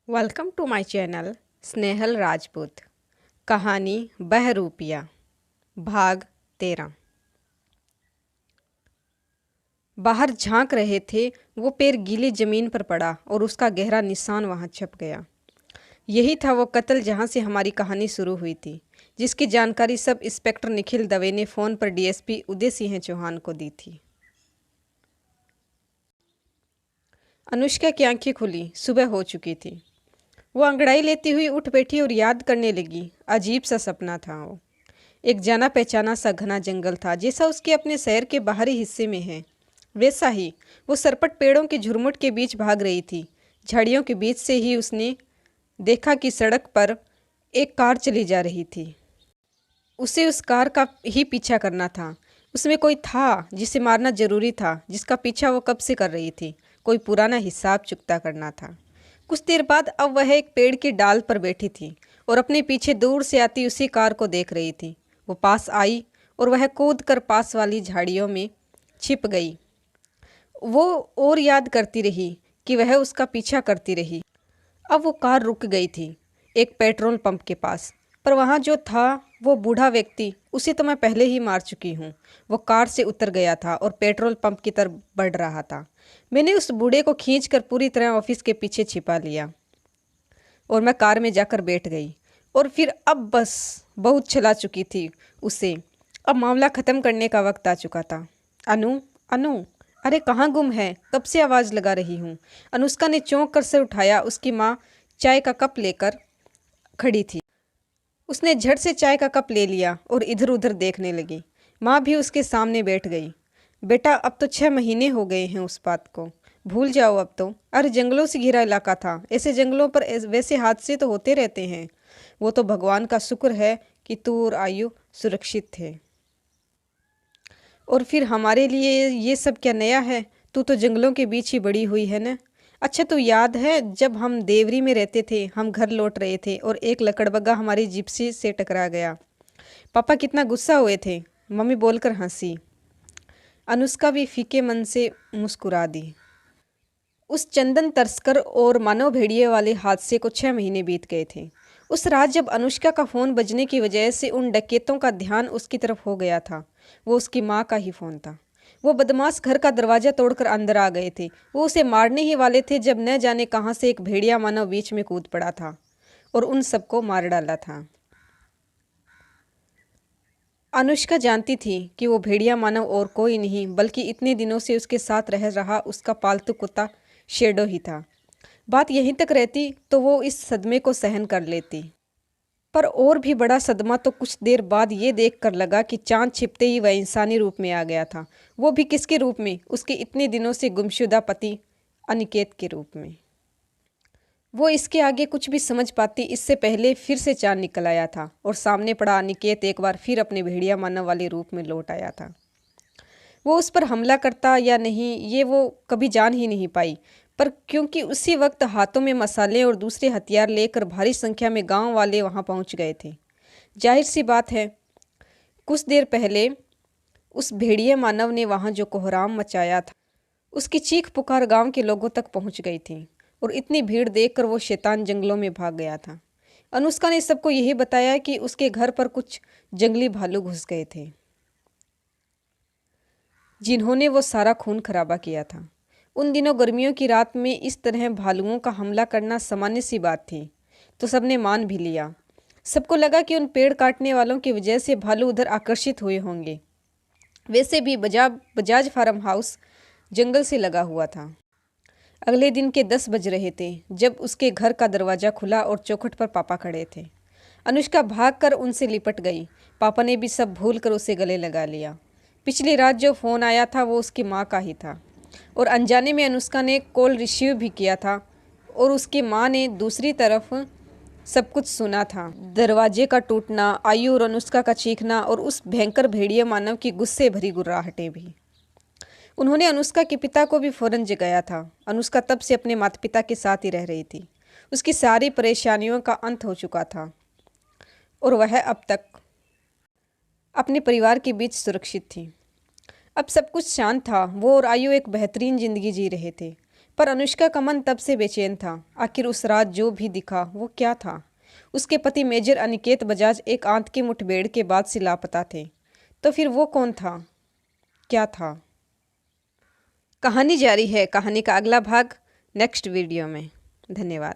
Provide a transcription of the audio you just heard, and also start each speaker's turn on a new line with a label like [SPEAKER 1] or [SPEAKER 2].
[SPEAKER 1] Welcome to my channel Snehal Rajput. कहानी बहरूपिया भाग 13। बाहर झांक रहे थे, वो पैर गीली जमीन पर पड़ा और उसका गहरा निशान वहां छप गया। यही था वो कत्ल जहां से हमारी कहानी शुरू हुई थी, जिसकी जानकारी सब इंस्पेक्टर निखिल दवे ने फ़ोन पर डीएसपी उदय सिंह चौहान को दी थी। अनुष्का की आंखें खुली। सुबह हो चुकी थी। वो अंगड़ाई लेती हुई उठ बैठी और याद करने लगी। अजीब सा सपना था वो। एक जाना पहचाना सा घना जंगल था, जैसा उसके अपने शहर के बाहरी हिस्से में है। वैसा ही वो सरपट पेड़ों के झुरमुट के बीच भाग रही थी। झाड़ियों के बीच से ही उसने देखा कि सड़क पर एक कार चली जा रही थी। उसे उस कार का ही पीछा करना था। उसमें कोई था जिसे मारना जरूरी था, जिसका पीछा वो कब से कर रही थी। कोई पुराना हिसाब चुकता करना था। कुछ देर बाद अब वह एक पेड़ की डाल पर बैठी थी और अपने पीछे दूर से आती उसी कार को देख रही थी। वो पास आई और वह कूद कर पास वाली झाड़ियों में छिप गई। वो और याद करती रही कि वह उसका पीछा करती रही। अब वो कार रुक गई थी एक पेट्रोल पंप के पास, पर वहाँ जो था वो बूढ़ा व्यक्ति, उसे तो मैं पहले ही मार चुकी हूँ। वो कार से उतर गया था और पेट्रोल पंप की तरफ बढ़ रहा था। मैंने उस बूढ़े को खींचकर पूरी तरह ऑफिस के पीछे छिपा लिया और मैं कार में जाकर बैठ गई। और फिर अब बस बहुत छला चुकी थी उसे। अब मामला ख़त्म करने का वक्त आ चुका था। अनु, अनु, अरे कहाँ गुम है? कब से आवाज़ लगा रही हूँ। अनुष्का ने चौंक कर सिर उठाया। उसकी माँ चाय का कप लेकर खड़ी थी। उसने झट से चाय का कप ले लिया और इधर उधर देखने लगी। माँ भी उसके सामने बैठ गई। बेटा, अब तो 6 महीने हो गए हैं उस बात को, भूल जाओ अब तो। अरे जंगलों से घिरा इलाका था, ऐसे जंगलों पर वैसे हादसे तो होते रहते हैं। वो तो भगवान का शुक्र है कि तू और आयु सुरक्षित थे। और फिर हमारे लिए ये सब क्या नया है? तू तो जंगलों के बीच ही बड़ी हुई है ना। अच्छा, तो याद है जब हम देवरी में रहते थे, हम घर लौट रहे थे और एक लकड़बग्गा हमारी जिप्सी से टकरा गया। पापा कितना गुस्सा हुए थे। मम्मी बोलकर हंसी। अनुष्का भी फीके मन से मुस्कुरा दी। उस चंदन तस्कर और मानव भेड़िए वाले हादसे को 6 महीने बीत गए थे। उस रात जब अनुष्का का फ़ोन बजने की वजह से उन डकैतों का ध्यान उसकी तरफ हो गया था, वो उसकी माँ का ही फ़ोन था। वो बदमाश घर का दरवाज़ा तोड़कर अंदर आ गए थे। वो उसे मारने ही वाले थे जब न जाने कहाँ से एक भेड़िया मानव बीच में कूद पड़ा था और उन सबको मार डाला था। अनुष्का जानती थी कि वो भेड़िया मानव और कोई नहीं बल्कि इतने दिनों से उसके साथ रह रहा उसका पालतू कुत्ता शेडो ही था। बात यहीं तक रहती तो वो इस सदमे को सहन कर लेती, पर और भी बड़ा सदमा तो कुछ देर बाद ये देखकर लगा कि चांद छिपते ही वह इंसानी रूप में आ गया था। वो भी किसके रूप में? उसके इतने दिनों से गुमशुदा पति अनिकेत के रूप में। वो इसके आगे कुछ भी समझ पाती इससे पहले फिर से चांद निकल आया था और सामने पड़ा अनिकेत एक बार फिर अपने भेड़िया मानव वाले रूप में लौट आया था। वो उस पर हमला करता या नहीं ये वो कभी जान ही नहीं पाई, पर क्योंकि उसी वक्त हाथों में मसाले और दूसरे हथियार लेकर भारी संख्या में गांव वाले वहां पहुंच गए थे। जाहिर सी बात है, कुछ देर पहले उस भेड़िए मानव ने वहां जो कोहराम मचाया था, उसकी चीख पुकार गांव के लोगों तक पहुंच गई थी और इतनी भीड़ देखकर वो शैतान जंगलों में भाग गया था। अनुष्का ने सबको यही बताया कि उसके घर पर कुछ जंगली भालू घुस गए थे, जिन्होंने वो सारा खून खराबा किया था। उन दिनों गर्मियों की रात में इस तरह भालुओं का हमला करना सामान्य सी बात थी, तो सबने मान भी लिया। सबको लगा कि उन पेड़ काटने वालों की वजह से भालू उधर आकर्षित हुए होंगे। वैसे भी बजाज फार्म हाउस जंगल से लगा हुआ था। अगले दिन के 10 बज रहे थे जब उसके घर का दरवाज़ा खुला और चौखट पर पापा खड़े थे। अनुष्का भागकर उनसे लिपट गई। पापा ने भी सब भूल कर उसे गले लगा लिया। पिछली रात जो फ़ोन आया था वो उसकी माँ का ही था और अनजाने में अनुष्का ने कॉल रिसीव भी किया था और उसकी माँ ने दूसरी तरफ सब कुछ सुना था। दरवाजे का टूटना, आयु और अनुष्का का चीखना और उस भयंकर भेड़िए मानव की गुस्से भरी गुर्राहटें भी। उन्होंने अनुष्का के पिता को भी फ़ौरन जगाया था। अनुष्का तब से अपने माता पिता के साथ ही रह रही थी। उसकी सारी परेशानियों का अंत हो चुका था और वह अब तक अपने परिवार के बीच सुरक्षित थी। अब सब कुछ शांत था। वो और आयु एक बेहतरीन ज़िंदगी जी रहे थे। पर अनुष्का का मन तब से बेचैन था। आखिर उस रात जो भी दिखा वो क्या था? उसके पति मेजर अनिकेत बजाज एक आंत की मुठभेड़ के बाद से लापता थे। तो फिर वो कौन था? क्या था? कहानी जारी है। कहानी का अगला भाग नेक्स्ट वीडियो में। धन्यवाद।